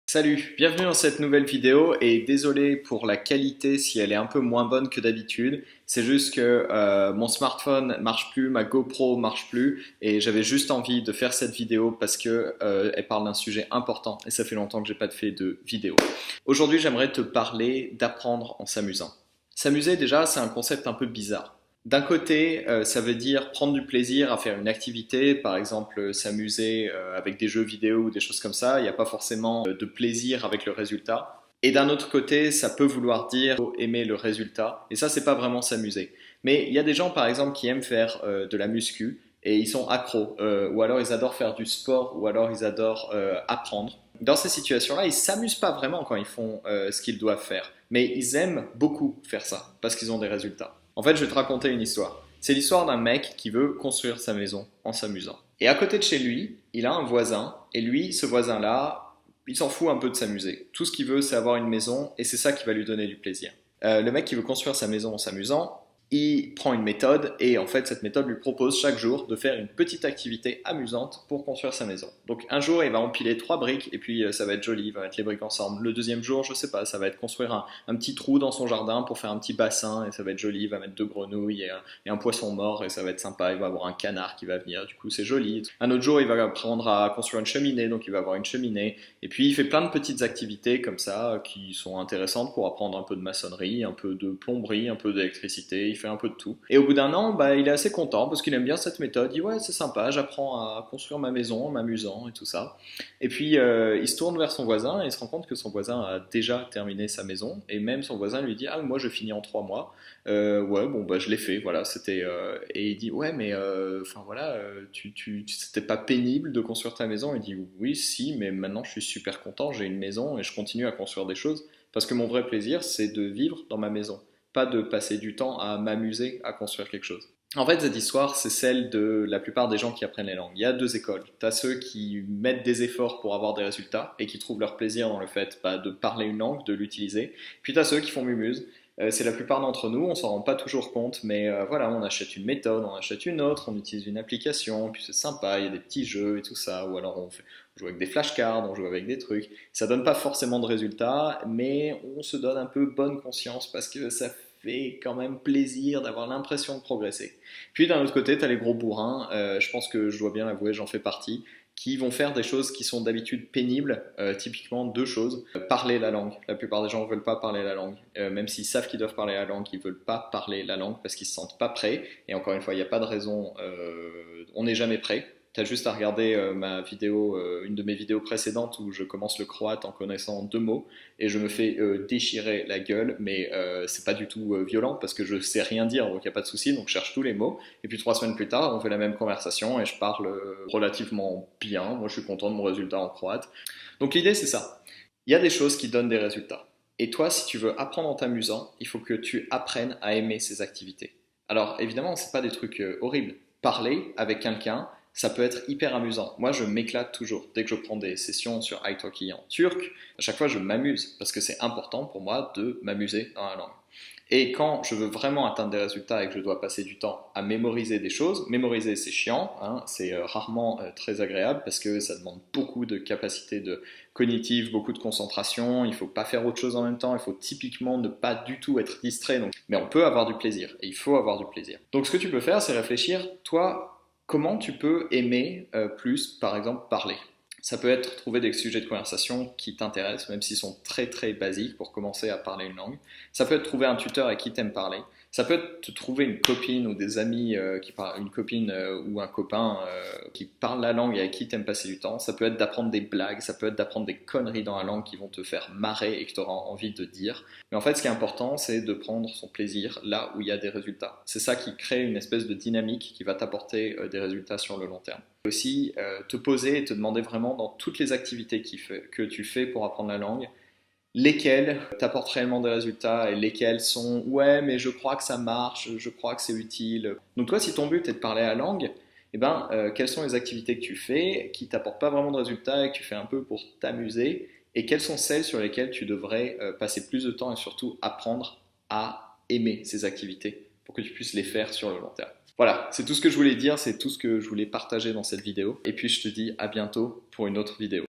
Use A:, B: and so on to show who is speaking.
A: Salut, bienvenue dans cette nouvelle vidéo et désolé pour la qualité si elle est un peu moins bonne que d'habitude. C'est juste que mon smartphone marche plus, ma GoPro marche plus et j'avais juste envie de faire cette vidéo parce que elle parle d'un sujet important et ça fait longtemps que j'ai pas fait de vidéo. Aujourd'hui, j'aimerais te parler d'apprendre en s'amusant. S'amuser déjà, c'est un concept un peu bizarre. D'un côté, ça veut dire prendre du plaisir à faire une activité, par exemple s'amuser avec des jeux vidéo ou des choses comme ça. Il n'y a pas forcément de plaisir avec le résultat. Et d'un autre côté, ça peut vouloir dire aimer le résultat. Et ça, c'est pas vraiment s'amuser. Mais il y a des gens, par exemple, qui aiment faire de la muscu et ils sont accros, ou alors ils adorent faire du sport, ou alors ils adorent apprendre. Dans ces situations-là, ils s'amusent pas vraiment quand ils font ce qu'ils doivent faire, mais ils aiment beaucoup faire ça parce qu'ils ont des résultats. En fait, je vais te raconter une histoire. C'est l'histoire d'un mec qui veut construire sa maison en s'amusant. Et à côté de chez lui, il a un voisin, et lui, ce voisin-là, il s'en fout un peu de s'amuser. Tout ce qu'il veut, c'est avoir une maison, et c'est ça qui va lui donner du plaisir. Le mec qui veut construire sa maison en s'amusant, il prend une méthode et en fait cette méthode lui propose chaque jour de faire une petite activité amusante pour construire sa maison. Donc un jour il va empiler 3 briques et puis ça va être joli, il va mettre les briques ensemble. Le deuxième jour je sais pas, ça va être construire un petit trou dans son jardin pour faire un petit bassin et ça va être joli, il va mettre 2 grenouilles et un poisson mort et ça va être sympa, il va avoir un canard qui va venir, du coup c'est joli. Un autre jour il va apprendre à construire une cheminée, donc il va avoir une cheminée et puis il fait plein de petites activités comme ça qui sont intéressantes pour apprendre un peu de maçonnerie, un peu de plomberie, un peu d'électricité, il fait un peu de tout. Et au bout d'un an, il est assez content parce qu'il aime bien cette méthode. Il dit ouais, c'est sympa, j'apprends à construire ma maison en m'amusant et tout ça. Et puis il se tourne vers son voisin et il se rend compte que son voisin a déjà terminé sa maison. Et même son voisin lui dit ah moi je finis en 3 mois. Ouais bon je l'ai fait. Voilà c'était. Et il dit ouais mais enfin voilà c'était pas pénible de construire ta maison. Il dit oui si mais maintenant je suis super content, j'ai une maison et je continue à construire des choses parce que mon vrai plaisir c'est de vivre dans ma maison, pas de passer du temps à m'amuser à construire quelque chose. En fait, cette histoire, c'est celle de la plupart des gens qui apprennent les langues. Il y a deux écoles. Tu as ceux qui mettent des efforts pour avoir des résultats et qui trouvent leur plaisir dans le fait de parler une langue, de l'utiliser. Puis tu as ceux qui font mumuse. C'est la plupart d'entre nous, on s'en rend pas toujours compte, mais voilà, on achète une méthode, on achète une autre, on utilise une application, puis c'est sympa, il y a des petits jeux et tout ça, ou alors on joue avec des flashcards, on joue avec des trucs. Ça donne pas forcément de résultats, mais on se donne un peu bonne conscience parce que ça fait quand même plaisir d'avoir l'impression de progresser. Puis d'un autre côté, tu as les gros bourrins, je pense que je dois bien l'avouer, j'en fais partie, qui vont faire des choses qui sont d'habitude pénibles, typiquement deux choses. Parler la langue. La plupart des gens ne veulent pas parler la langue. Même s'ils savent qu'ils doivent parler la langue, ils ne veulent pas parler la langue parce qu'ils ne se sentent pas prêts. Et encore une fois, il n'y a pas de raison, on n'est jamais prêt. Tu as juste à regarder ma vidéo, une de mes vidéos précédentes où je commence le croate en connaissant 2 mots et je me fais déchirer la gueule, mais c'est pas du tout violent parce que je sais rien dire, donc il n'y a pas de souci, donc je cherche tous les mots. Et puis 3 semaines plus tard, on fait la même conversation et je parle relativement bien. Moi, je suis content de mon résultat en croate. Donc l'idée, c'est ça. Il y a des choses qui donnent des résultats. Et toi, si tu veux apprendre en t'amusant, il faut que tu apprennes à aimer ces activités. Alors évidemment, c'est pas des trucs horribles. Parler avec quelqu'un, ça peut être hyper amusant. Moi, je m'éclate toujours. Dès que je prends des sessions sur italki en turc, à chaque fois, je m'amuse parce que c'est important pour moi de m'amuser dans la langue. Et quand je veux vraiment atteindre des résultats et que je dois passer du temps à mémoriser des choses, mémoriser c'est chiant, hein, c'est rarement très agréable parce que ça demande beaucoup de capacité de cognitive, beaucoup de concentration, il ne faut pas faire autre chose en même temps, il faut typiquement ne pas du tout être distrait, donc. Mais on peut avoir du plaisir et il faut avoir du plaisir. Donc ce que tu peux faire, c'est réfléchir, toi, comment tu peux aimer plus, par exemple, parler. Ça peut être trouver des sujets de conversation qui t'intéressent, même s'ils sont très très basiques pour commencer à parler une langue. Ça peut être trouver un tuteur à qui t'aimes parler. Ça peut être te trouver une copine ou des amis qui parlent, une copine ou un copain qui parle la langue et avec qui t'aimes passer du temps. Ça peut être d'apprendre des blagues, ça peut être d'apprendre des conneries dans la langue qui vont te faire marrer et que tu auras envie de dire. Mais en fait, ce qui est important, c'est de prendre son plaisir là où il y a des résultats. C'est ça qui crée une espèce de dynamique qui va t'apporter des résultats sur le long terme. Aussi, te poser et te demander vraiment dans toutes les activités que tu fais pour apprendre la langue, lesquelles t'apportent réellement des résultats et lesquelles sont ouais mais je crois que ça marche, je crois que c'est utile. Donc toi si ton but est de parler la langue, quelles sont les activités que tu fais qui t'apportent pas vraiment de résultats et que tu fais un peu pour t'amuser et quelles sont celles sur lesquelles tu devrais passer plus de temps et surtout apprendre à aimer ces activités pour que tu puisses les faire sur le long terme. Voilà, c'est tout ce que je voulais dire, c'est tout ce que je voulais partager dans cette vidéo et puis je te dis à bientôt pour une autre vidéo.